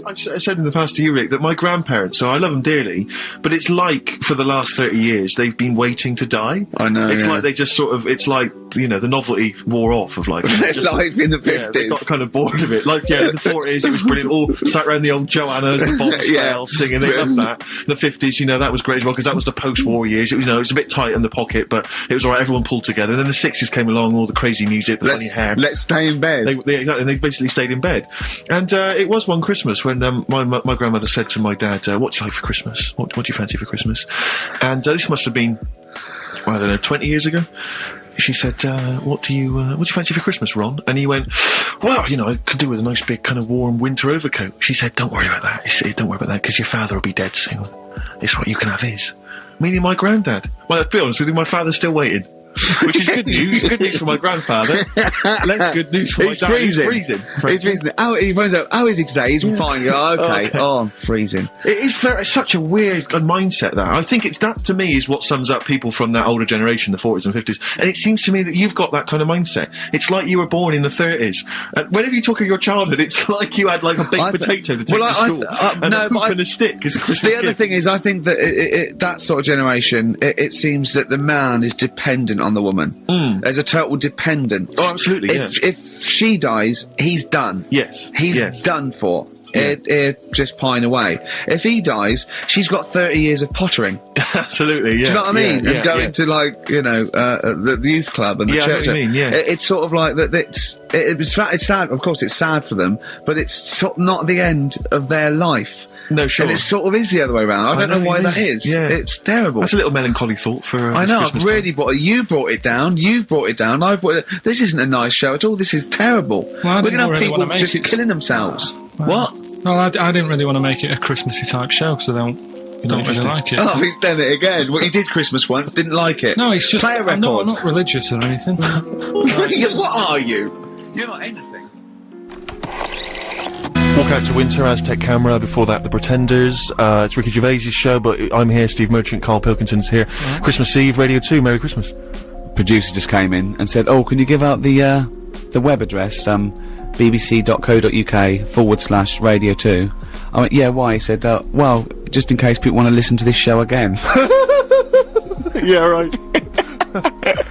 I've said in the past to you, Rick, that my grandparents, so I love them dearly, but it's like for the last 30 years they've been waiting to die. I know. It's like they just sort of, it's like, you know, the novelty wore off of like... life in the 50s. Yeah, they got kind of bored of it. Like, in the 40s it was brilliant. All sat around the old Joanna's, the box bell, singing. They loved that. The 50s, you know, that was great as well, because that was the post-war years. It was, you know, it was a bit tight in the pocket, but it was alright, everyone pulled together. And then the 60s came along, all the crazy music, the funny hair. Let's stay in bed. Exactly, and they basically stayed in bed. And it was one Christmas when my grandmother said to my dad, what do you like for Christmas? What do you fancy for Christmas? And this must have been, well, I don't know, 20 years ago. She said, what do you fancy for Christmas, Ron? And he went, well, you know, I could do with a nice big kind of warm winter overcoat. She said, don't worry about that. She said, don't worry about that, because your father will be dead soon. It's what you can have his. Meaning my granddad. Well, to be honest with you, my father's still waiting. Which is good news. Good news for my grandfather. Less good news for my dad. Freezing. He's freezing. He phones up. How is he today? He's fine. Okay. Oh, I'm freezing. It's such a weird mindset, that. I think that, to me, is what sums up people from that older generation, the 40s and 50s. And it seems to me that you've got that kind of mindset. It's like you were born in the 30s. And whenever you talk of your childhood, it's like you had, like, a baked potato to take to school. And a hoop and a stick as a Christmas gift. The other thing is, I think that that sort of generation, it seems that the man is dependent on the woman. There's a total dependence. Oh, absolutely, If she dies, he's done. Yes. He's done for. Yeah. Just pine away. If he dies, she's got 30 years of pottering. Absolutely, yeah. Do you know what I mean? Yeah, and going to, like, you know, the youth club and the church. I know what you mean, yeah. It's sort of like that. It's sad. Of course, it's sad for them, but it's sort of not the end of their life. No, sure. And it sort of is the other way around. I don't know why that is. Yeah. It's terrible. That's a little melancholy thought for I know, Christmas I've really you brought it down, you've brought it down, I've brought it. This isn't a nice show at all, this is terrible. Well, we're going to have really people just killing themselves. What? Well, I didn't really want to make it a Christmassy type show, because I don't really like it. Oh, he's done it again. Well, you did Christmas once, didn't like it. No, it's just... Play a record. I'm not religious or anything. What are you? You're not anything. Walk Out to Winter, Aztec Camera, before that The Pretenders. It's Ricky Gervais' show, but I'm here, Steve Merchant, Karl Pilkington's here. Christmas Eve, Radio 2, Merry Christmas. Producer just came in and said, oh, can you give out the web address, bbc.co.uk/Radio 2. I went, yeah, why? He said, well, just in case people want to listen to this show again. Yeah, right.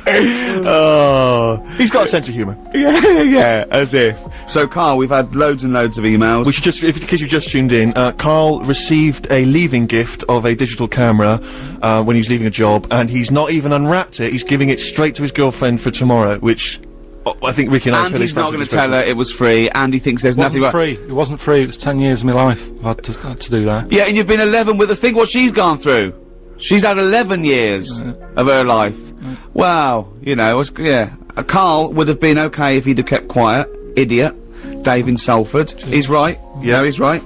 Oh, he's got a sense of humour. Yeah, as if. So, Karl, we've had loads and loads of emails. We should just, in case you just tuned in, Karl received a leaving gift of a digital camera when he was leaving a job, and he's not even unwrapped it. He's giving it straight to his girlfriend for tomorrow, which I think Ricky and I feel he's not going to tell her it was free, and he thinks there's nothing. It wasn't free. It was 10 years of my life. I've had to do that. Yeah, and you've been 11 with us. Think what she's gone through. She's had 11 years of her life. Wow, you know, Karl would have been okay if he'd have kept quiet. Idiot. Dave in Salford. He's right. Yeah, he's right.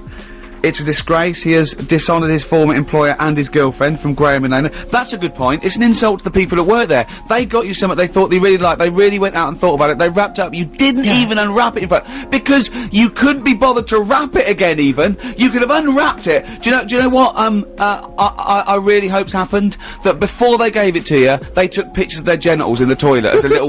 It's a disgrace. He has dishonoured his former employer and his girlfriend from Graham and Lana. That's a good point. It's an insult to the people that work there. They got you something they thought they really liked. They really went out and thought about it. They wrapped it up. You didn't even unwrap it in front. Because you couldn't be bothered to wrap it again even. You could have unwrapped it. Do you know what, I really hope's happened? That before they gave it to you, they took pictures of their genitals in the toilet as a little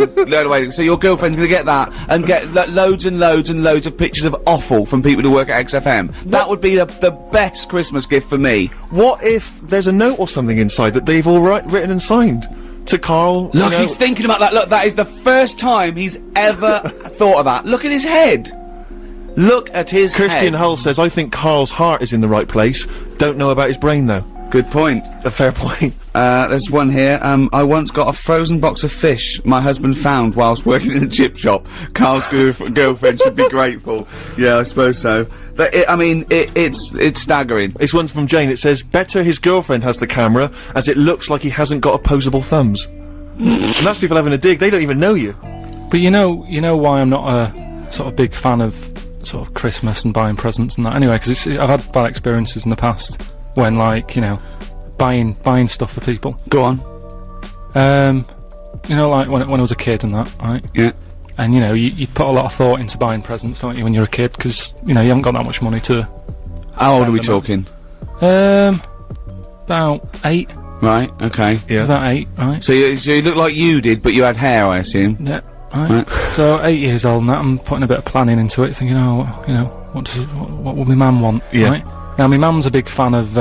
way. So your girlfriend's gonna get that and get loads and loads and loads of pictures of offal from people who work at XFM. That would be the best Christmas gift for me. What if there's a note or something inside that they've all written and signed to Karl? Look, he's thinking about that. Look, that is the first time he's ever thought of that. Look at his head. Look at his head. Kirsten Hull says, I think Karl's heart is in the right place. Don't know about his brain, though. Good point. A fair point. There's one here. I once got a frozen box of fish my husband found whilst working in a chip shop. Karl's girlfriend should be grateful. Yeah, I suppose so. It's staggering. It's one from Jane. It says, better his girlfriend has the camera, as it looks like he hasn't got opposable thumbs. And that's people having a dig. They don't even know you. But you know why I'm not a sort of big fan of sort of Christmas and buying presents and that anyway, because I've had bad experiences in the past when, like, you know, buying stuff for people. Go on. You know, like when I was a kid and that, right? Yeah. And you know, you put a lot of thought into buying presents, don't you, when you're a kid? Because you know you haven't got that much money to. How old are we talking? About 8. Right. Okay. Yeah. About 8. Right. So you look like you did, but you had hair, I assume. Yeah. Right. So 8 years old, and that I'm putting a bit of planning into it, thinking, oh, you know, what would my mum want? Yeah. Right? Now, my mum's a big fan of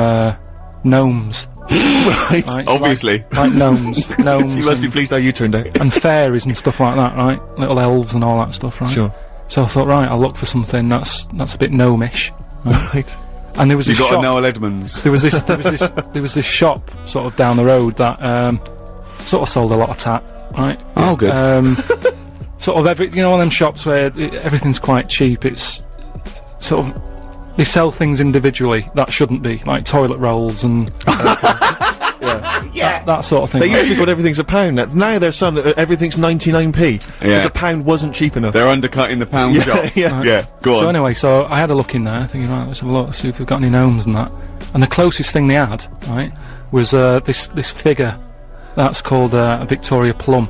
gnomes. Right. Right? Obviously. Like gnomes. Gnomes. You must be pleased how you turned out. and fairies and stuff like that, right? Little elves and all that stuff, right? Sure. So I thought, right, I'll look for something that's a bit gnomish. Right. And there was You this got shop. a Noel Edmonds. There was this shop sort of down the road that sort of sold a lot of tat, right? Oh, good. Sort of one of them shops where everything's quite cheap. It's sort of they sell things individually that shouldn't be, like toilet rolls and that sort of thing. They used to be called everything's a pound. Now there's some that everything's 99p. Because a pound wasn't cheap enough. They're undercutting the pound shop. Yeah. Yeah, go on. So anyway, so I had a look in there, thinking, right, let's have a look, see if they've got any gnomes and that. And the closest thing they had, right, was this figure that's called a Victoria Plum.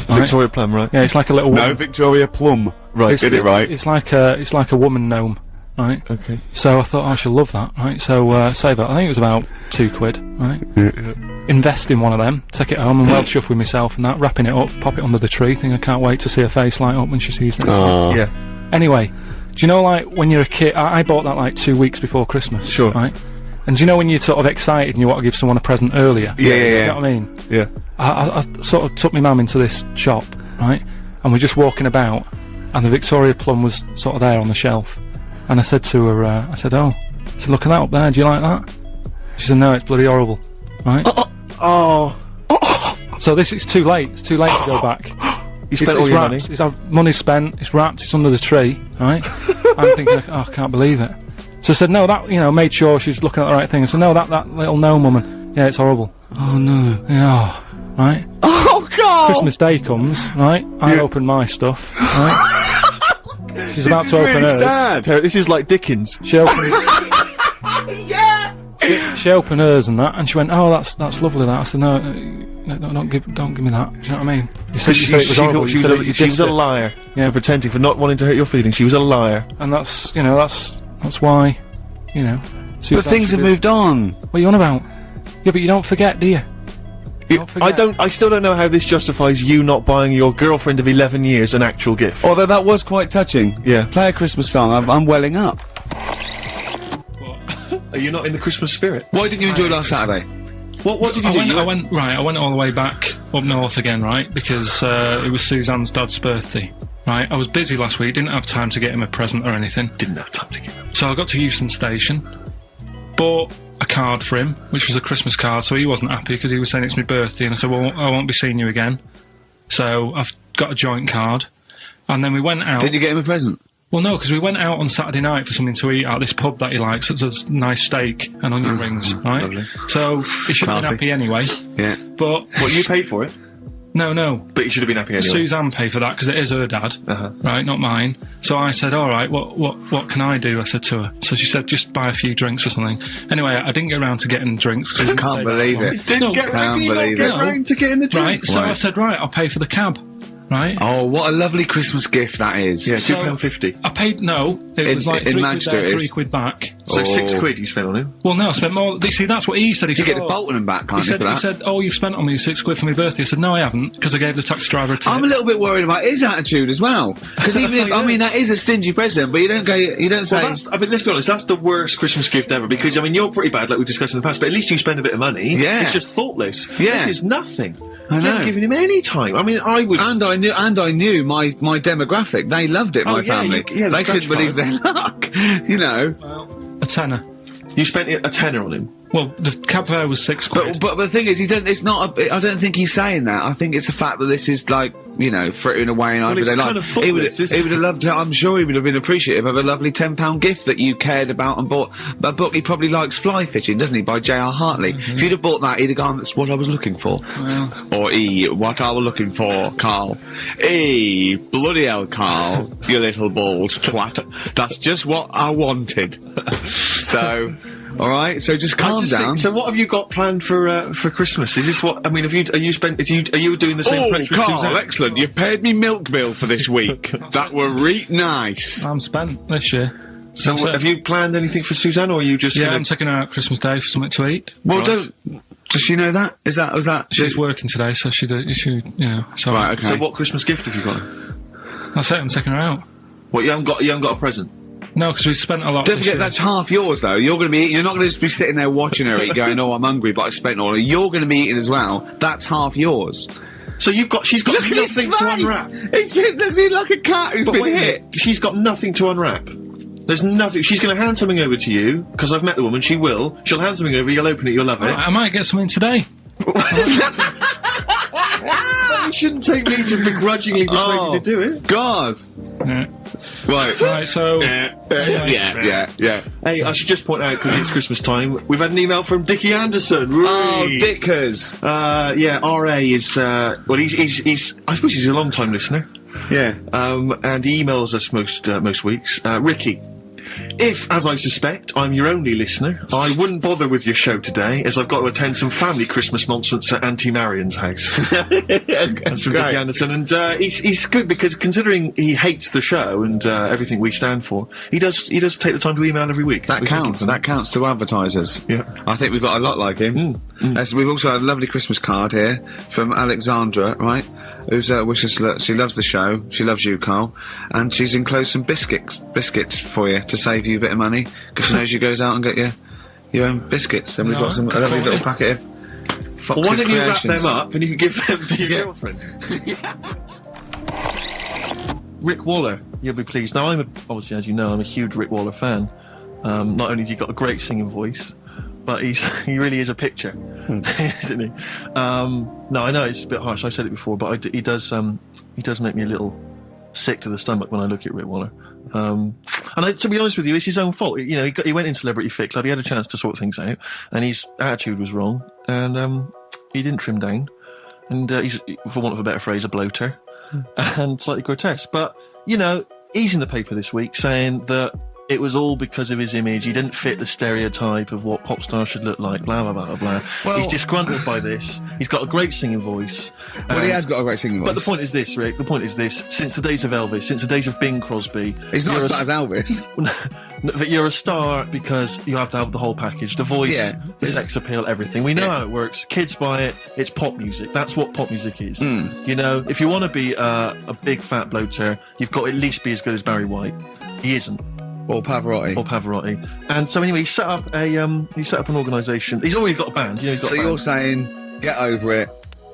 Right? Victoria Plum, right? Yeah, it's like a little No, woman. Victoria Plum. Right, did it right. It's like a woman gnome, right? Okay. So I thought, I should love that, right? So save it. I think it was about £2, right? Invest in one of them, take it home and well chuff with myself and that, wrapping it up, pop it under the tree, think I can't wait to see her face light up when she sees this. Yeah. Anyway, do you know, like, when you're a kid, I bought that like 2 weeks before Christmas. Sure. Right? And do you know when you're sort of excited and you want to give someone a present earlier? Yeah. You know what I mean? Yeah. I sort of took my mum into this shop, right? And we're just walking about, and the Victoria Plum was sort of there on the shelf. And I said to her, I said, look at that up there, do you like that? She said, no, it's bloody horrible, right? Oh. So it's too late, to go back. You spent all your money. Money's spent, it's wrapped, it's under the tree, right? I'm thinking, I can't believe it. So I said, no, that, made sure she's looking at the right thing. I said, no, that little gnome woman, yeah, it's horrible. Oh no, yeah, right? Oh, God! Christmas Day comes, right? I open my stuff, right? She's about to open hers. Sad. This is like Dickens. She opened. She opened hers and that, and she went, "Oh, that's lovely." That I said, "No, don't give me that." Do you know what I mean? You said it was horrible. She was a liar. Yeah. For pretending, for not wanting to hurt your feelings. She was a liar. And that's why, But things have moved on. What are you on about? Yeah, but you don't forget, do you? I still don't know how this justifies you not buying your girlfriend of 11 years an actual gift. Although that was quite touching. Yeah. Play a Christmas song. I'm welling up. Are you not in the Christmas spirit? Why didn't you enjoy last Saturday? What did you do? I went all the way back up north again, right? Because it was Suzanne's dad's birthday. Right, I was busy last week, didn't have time to get him a present or anything. Didn't have time to get him. So I got to Euston Station, bought a card for him, which was a Christmas card, so he wasn't happy because he was saying it's my birthday, and I said, well, I won't be seeing you again. So I've got a joint card, and then we went out. Did you get him a present? Well, no, because we went out on Saturday night for something to eat at this pub that he likes. It does nice steak and onion rings, right? Lovely. So he should have been happy anyway. Yeah. But What, you paid for it? no. But you should have been happy anyway. Suzanne paid for that because it is her dad, right, not mine. So I said, all right, what can I do? I said to her. So she said, just buy a few drinks or something. Anyway, I didn't get around to getting drinks. I can't believe it. Didn't get round to getting the drink. Right, so I said, right, I'll pay for the cab. Right? Oh, what a lovely Christmas gift that is. Yeah, So- £2.50. I paid, it was like in £3 Manchester there, it is. £3 back. So £6 you spent on him. Well, no, I spent more. See, that's what he said. He You said, get the Bolton and back, can't you, for he that? said, oh, you've spent on me £6 for my birthday. I said, no, I haven't, because I gave the taxi driver a tip. I'm a little bit worried about his attitude as well. Because even if, I mean, that is a stingy present, but you don't say... Well, let's be honest, that's the worst Christmas gift ever, because, I mean, you're pretty bad, like we discussed in the past, but at least you spend a bit of money. Yeah. It's just thoughtless. Yeah. This is nothing. I know. You haven't given him any time. I mean, I would... And I knew my demographic. They loved it, my family. the They couldn't scratch believe their luck. You know. Well, a tenner. You spent a tenner on him. Well, the cab fare was £6. But the thing is, he doesn't. It's not. I don't think he's saying that. I think it's the fact that this is like, frittering away in everyday it's life. kind of He would thoughtless, isn't have loved to. I'm sure he would have been appreciative of a lovely £10 gift that you cared about and bought. A book he probably likes, Fly Fishing, doesn't he, by J.R. Hartley? If you'd have bought that, he'd have gone, "That's what I was looking for." Well. Or what I was looking for, Carl. Bloody hell, Carl, you little bald twat. That's just what I wanted. So. All right, so just calm down. So what have you got planned for Christmas? Is this what I mean? Are you doing the same? Oh, Carl, excellent! You've paid me milk bill for this week. That were nice. I'm spent this year. So have you planned anything for Suzanne, or are you just? Yeah, I'm taking her out Christmas Day for something to eat. Well, does she know that? Was that? She's working today, so she. So Right. Okay. So what Christmas gift have you got? That's it. I'm taking her out. What, you haven't got a present? No, because we spent a lot. Don't this forget year. that's half yours though. You're not going to just be sitting there watching her eat, going, "Oh, I'm hungry, but I spent all." You're going to be eating as well. That's half yours. So she's got Look at his nothing to face! unwrap. He's like a cat who's But been wait a hit. minute, she's got nothing to unwrap. There's nothing. She's going to hand something over to you, because I've met the woman, she will. She'll hand something over, you'll open it, you'll love it. I might get something today. You shouldn't take me to begrudgingly persuade you to do it. God. Yeah. Right. Right, so Yeah. Hey, I should just point out, because it's Christmas time, we've had an email from Dickie Anderson. Oh, Whee! Dickers. Yeah, RA is, well, he's, I suppose he's a long time listener. Yeah. And he emails us most weeks. Ricky, if, as I suspect, I'm your only listener, I wouldn't bother with your show today, as I've got to attend some family Christmas nonsense at Auntie Marion's house. That's from Dickie Anderson, and he's good, because considering he hates the show and everything we stand for, he does take the time to email every week. That counts. That counts to advertisers. Yeah. I think we've got a lot like him. We've also had a lovely Christmas card here from Alexandra, right? Who's wishes she loves the show. She loves you, Carl, and she's enclosed some biscuits for you to save you a bit of money, because she knows you goes out and get your own biscuits. And we've got a lovely little packet of Fox's Well, why don't you wrap Creations. them up and you can give them to your girlfriend? Rick Waller, you'll be pleased. Now, obviously, as you know, I'm a huge Rick Waller fan. Not only has he got a great singing voice, but he really is a picture, isn't he? No, I know it's a bit harsh. I've said it before, but he does make me a little sick to the stomach when I look at Rick Waller. And to be honest with you, it's his own fault. You know, he went in Celebrity Fit Club. He had a chance to sort things out, and his attitude was wrong, and he didn't trim down. And he's, for want of a better phrase, a bloater, and slightly grotesque. But you know, he's in the paper this week saying that it was all because of his image. He didn't fit the stereotype of what pop stars should look like, blah, blah, blah, blah, blah. Well, he's disgruntled by this. He's got a great singing voice. Well, he has got a great singing voice. But the point is this, Rick, since the days of Elvis, since the days of Bing Crosby... He's not as bad as Elvis. But you're a star because you have to have the whole package. The voice, the sex appeal, everything. We know how it works. Kids buy it. It's pop music. That's what pop music is. You know, if you want to be a big fat bloater, you've got to at least be as good as Barry White. He isn't. Or Pavarotti. And so anyway, he set up an organisation. He's already got a band. You know, he's got So a band. you're saying, get over it.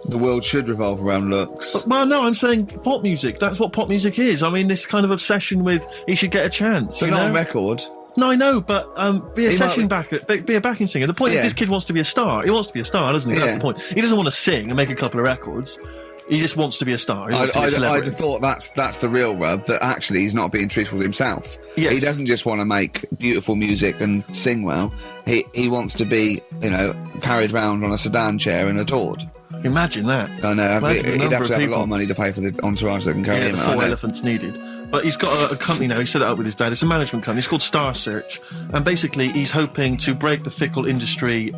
The world should revolve around looks. Well, no, I'm saying pop music. That's what pop music is. I mean, this kind of obsession with he should get a chance. So you not know? on record. No, I know, but be a He session might be a backing singer. The point is, Yeah. this kid wants to be a star. He wants to be a star, doesn't he? That's the point. He doesn't want to sing and make a couple of records. He just wants to be a star. He wants to be a I'd celebrity. have thought that's the real rub, that actually he's not being truthful with himself. Yes. He doesn't just want to make beautiful music and sing well. He wants to be, you know, carried round on a sedan chair and adored. Imagine that. I know. Imagine the He'd number have of to have a people. lot of money to pay for the entourage that can carry Yeah, him. the I 4 know. elephants needed. But he's got a company now. He set it up with his dad. It's a management company. It's called Star Search, and basically he's hoping to break the fickle industry,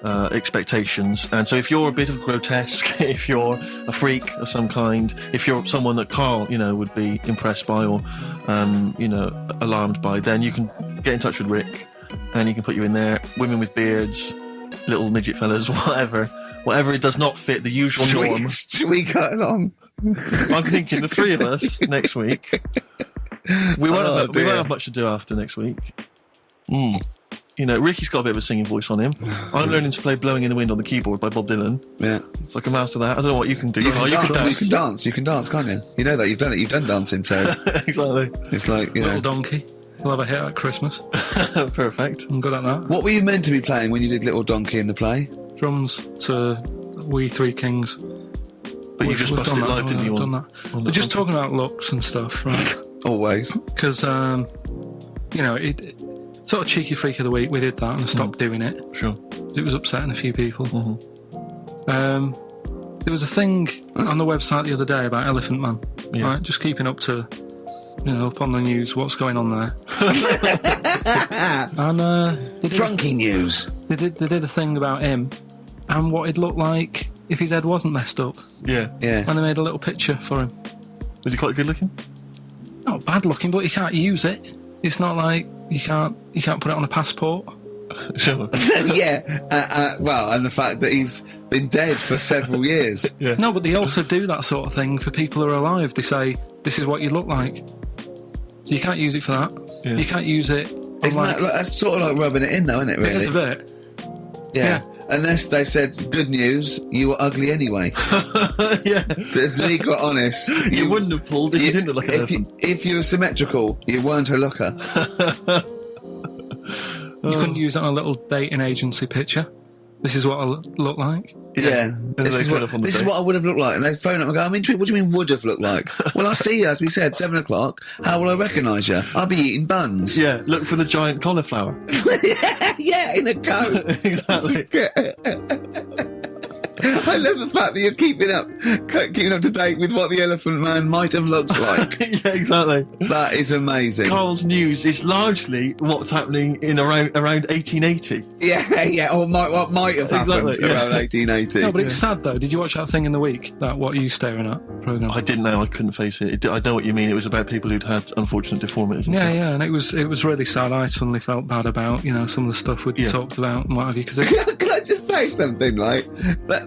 expectations. And so, if you're a bit of grotesque, if you're a freak of some kind, if you're someone that Carl, would be impressed by or, alarmed by, then you can get in touch with Rick, and he can put you in there. Women with beards, little midget fellas, whatever it does not fit the usual norm. Should we cut along? I'm thinking the three of us next week. We won't have much to do after next week. Ricky's got a bit of a singing voice on him. I'm learning to play Blowing in the Wind on the keyboard by Bob Dylan. Yeah. So I can master that. I don't know what you can do. You can dance. You can dance, can't you? You know that. You've done it. You've done dancing, so... Exactly. It's like, Little Donkey. We'll have a hit at Christmas. Perfect. I'm good at that. What were you meant to be playing when you did Little Donkey in the play? Drums to We Three Kings. But you just busted it live, didn't you? I've done that. We're just talking about looks and stuff, right? Always. Because, it sort of cheeky freak of the week, we did that and I stopped doing it. Sure. It was upsetting a few people. There was a thing on the website the other day about Elephant Man, right? Just keeping up to, up on the news, what's going on there. And they did Drunky news. They did a thing about him and what he'd look like if his head wasn't messed up. Yeah. And they made a little picture for him. Was he quite good looking? Not bad looking, but you can't use it. It's not like you can't put it on a passport. Sure. Well, and the fact that he's been dead for several years. Yeah. No, but they also do that sort of thing for people who are alive. They say, this is what you look like. So you can't use it for that. Yeah. You can't use it. Isn't that's sort of like rubbing it in, though, isn't it? Really? It is a bit. Yeah. Unless they said, good news, you were ugly anyway. Yeah. To be quite honest, You wouldn't have pulled it. You didn't look like an elephant. if you were symmetrical, you weren't a looker. You couldn't use it on a little dating agency picture. This is what I look like. Yeah. And This they is phone up on the this is day. what I would have looked like. And they phone up and go, I'm intrigued. What do you mean would have looked like? Well, I'll see you, as we said, 7 o'clock. How will I recognise you? I'll be eating buns. Yeah, look for the giant cauliflower. Yeah, in a coat. Exactly. I love the fact that you're keeping up to date with what the Elephant Man might have looked like. Yeah, exactly. That is amazing. Carl's news is largely what's happening in around 1880. Yeah, or what might have happened Exactly, yeah. around 1880. No, but it's sad though. Did you watch that thing in the week? That What Are You Staring At programme? I didn't know. I couldn't face it. I know what you mean. It was about people who'd had unfortunate deformities. And Yeah, stuff. yeah, and it was really sad. I suddenly felt bad about some of the stuff we'd talked about and what have you. Because Can I just say something? Like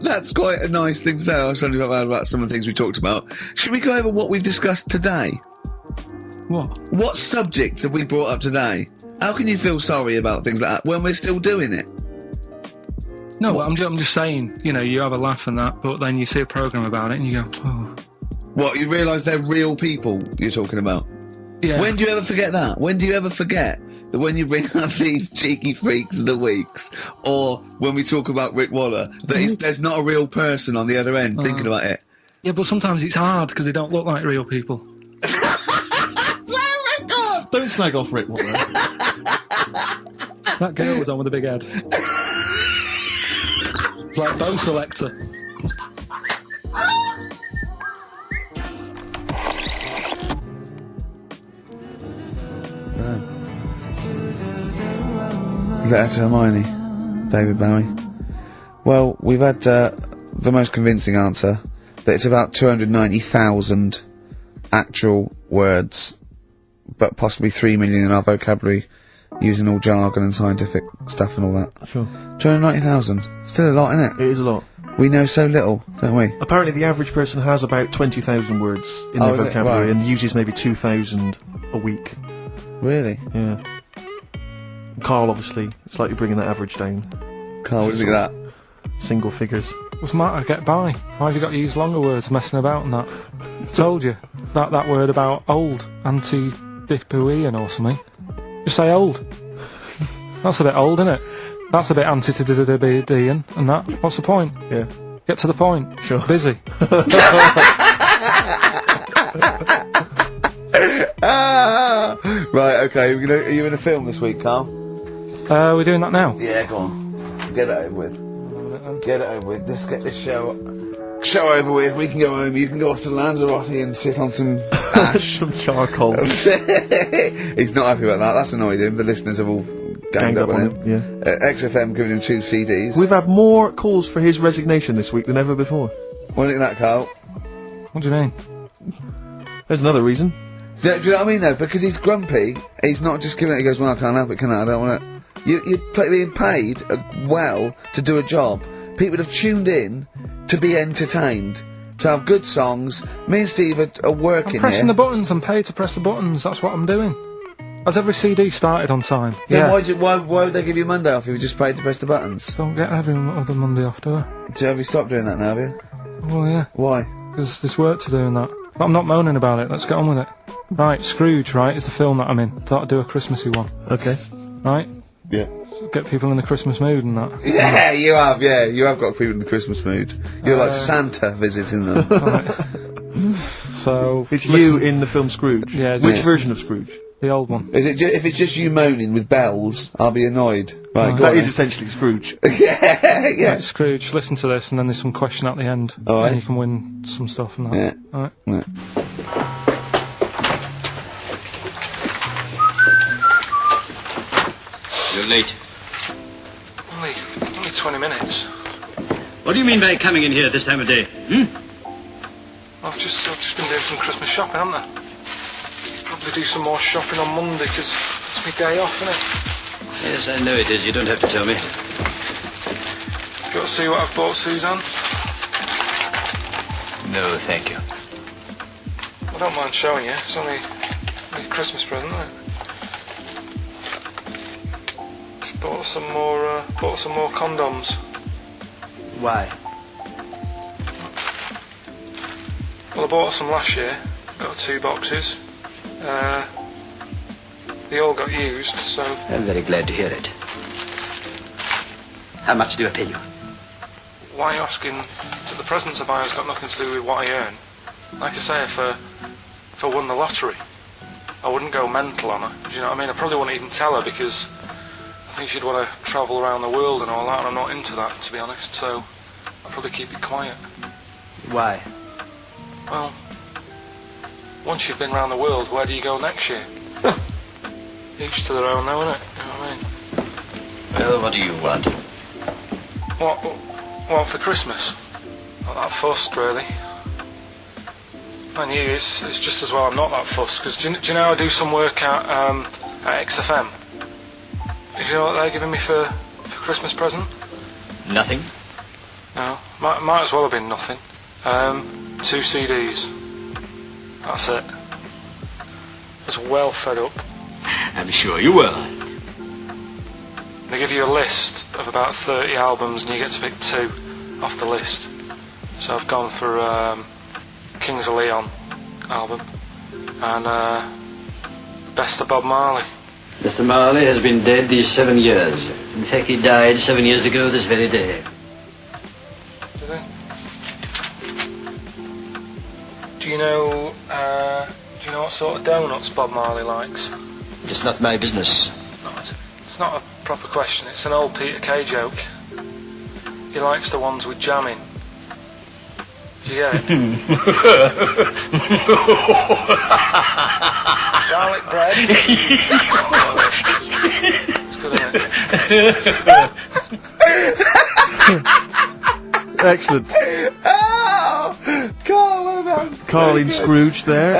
that's quite a nice thing to say. I was only about some of the things we talked about. Should we go over what we've discussed today? What subjects have we brought up today? How can you feel sorry about things like that when we're still doing it? No, I'm just saying. You have a laugh and that, but then you see a program about it and you go, oh, What, you realise they're real people you're talking about? yeah. When do you ever forget that? When do you ever forget that when you bring up these cheeky freaks of the weeks, or when we talk about Rick Waller, that there's not a real person on the other end thinking about it? Yeah, but sometimes it's hard because they don't look like real people. Don't slag off Rick Waller. That girl was on with a big head. It's like Bow Selector. Letter to Hermione, David Bowie. Well, we've had the most convincing answer, that it's about 290,000 actual words, but possibly 3 million in our vocabulary, using all jargon and scientific stuff and all that. Sure. 290,000. Still a lot, isn't it? It is a lot. We know so little, don't we? Apparently the average person has about 20,000 words in their is it? vocabulary Right. and uses maybe 2,000 a week. Really? Yeah. Carl, obviously, slightly bringing that average down. Carl, what do you think of that? Single figures. What's the matter? Get by. Why have you got to use longer words messing about and that? Told you. That word about old. Anti-dipuian or something. Just say old. That's a bit old, isn't it? That's a bit anti-dipuian and that. What's the point? Yeah. Get to the point. Sure. Busy. Right, okay, are you in a film this week, Carl? We're doing that now. Yeah, go on. Get it over with. Get it over with. Let's get this show over with. We can go home. You can go off to Lanzarote and sit on some ash. Some charcoal. He's not happy about that. That's annoyed him. The listeners have all ganged up on him. Yeah. XFM giving him 2 CDs. We've had more calls for his resignation this week than ever before. What do you think of that, Carl? What do you mean? There's another reason. Do you know what I mean, though? Because he's grumpy. He's not just giving it. He goes, well, I can't help it, can I? I don't want it. You're being paid well to do a job. People have tuned in to be entertained, to have good songs. Me and Steve are working I'm pressing here. the buttons. I'm paid to press the buttons. That's what I'm doing. Has every CD started on time? Then why would they give you Monday off if you just paid to press the buttons? Don't get every other Monday off, do I? So have you stopped doing that now, have you? Well, yeah. Why? Because there's work to do and that. But I'm not moaning about it. Let's get on with it. Right, Scrooge, right, is the film that I'm in. Thought I'd do a Christmassy one. Okay. Right? Yeah. Get people in the Christmas mood and that. Yeah, you have got people in the Christmas mood. You're like Santa visiting them. So... It's you in the film Scrooge. Yeah. Which Yes. version of Scrooge? The old one. Is it if it's just you moaning with bells, I'll be annoyed. Right, go That on is then. essentially Scrooge. yeah. Right, Scrooge, listen to this and then there's some question at the end. All right. And you can win some stuff and that. Yeah. Alright. Yeah. You're late. Only 20 minutes. What do you mean by coming in here at this time of day? I've just been doing some Christmas shopping, haven't I? Probably do some more shopping on Monday because it's my day off, isn't it? Yes, I know it is. You don't have to tell me. Got to see what I've bought Suzanne? No, thank you. I don't mind showing you. It's only Your Christmas present, isn't it? Bought some more condoms. Why? Well, I bought some last year. Got 2 boxes. They all got used, so... I'm very glad to hear it. How much do I pay you? Why are you asking? The presents I buy has got nothing to do with what I earn. Like I say, if I won the lottery, I wouldn't go mental on her. Do you know what I mean? I probably wouldn't even tell her because I think she'd want to travel around the world and all that, and I'm not into that, to be honest, so I'd probably keep it quiet. Why? Well, once you've been around the world, where do you go next year? Each to their own, though, innit? You know what I mean? Well, what do you want? What for Christmas? Not that fussed, really. And you, it's just as well I'm not that fussed, because do you know I do some work at XFM? Do you know what they're giving me for Christmas present? Nothing. No, might as well have been nothing. 2 CDs. That's it. I was well fed up. I'm sure you will. They give you a list of about 30 albums and you get to pick 2 off the list. So I've gone for Kings of Leon album and Best of Bob Marley. Mr. Marley has been dead these 7 years. In fact, he died 7 years ago this very day. Did he? Do you know what sort of donuts Bob Marley likes? It's not my business. No, it's not a proper question. It's an old Peter Kay joke. He likes the ones with jam in. Do you get it? Garlic bread. It's good, isn't it? Excellent. Oh! Carl, well done. Carl in Scrooge there.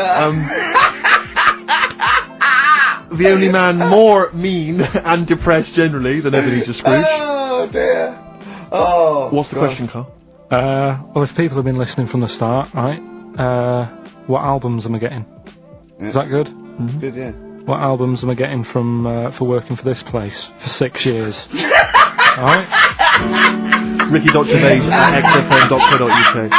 The only man more mean and depressed generally than Ebenezer Scrooge. Oh, dear. Oh. What's the God. question, Carl? Well, if people have been listening from the start, right, what albums am I getting? Is that good? Good, yeah. What albums am I getting from for working for this place for 6 years? Alright? Ricky.Gervais at xfm.co.uk.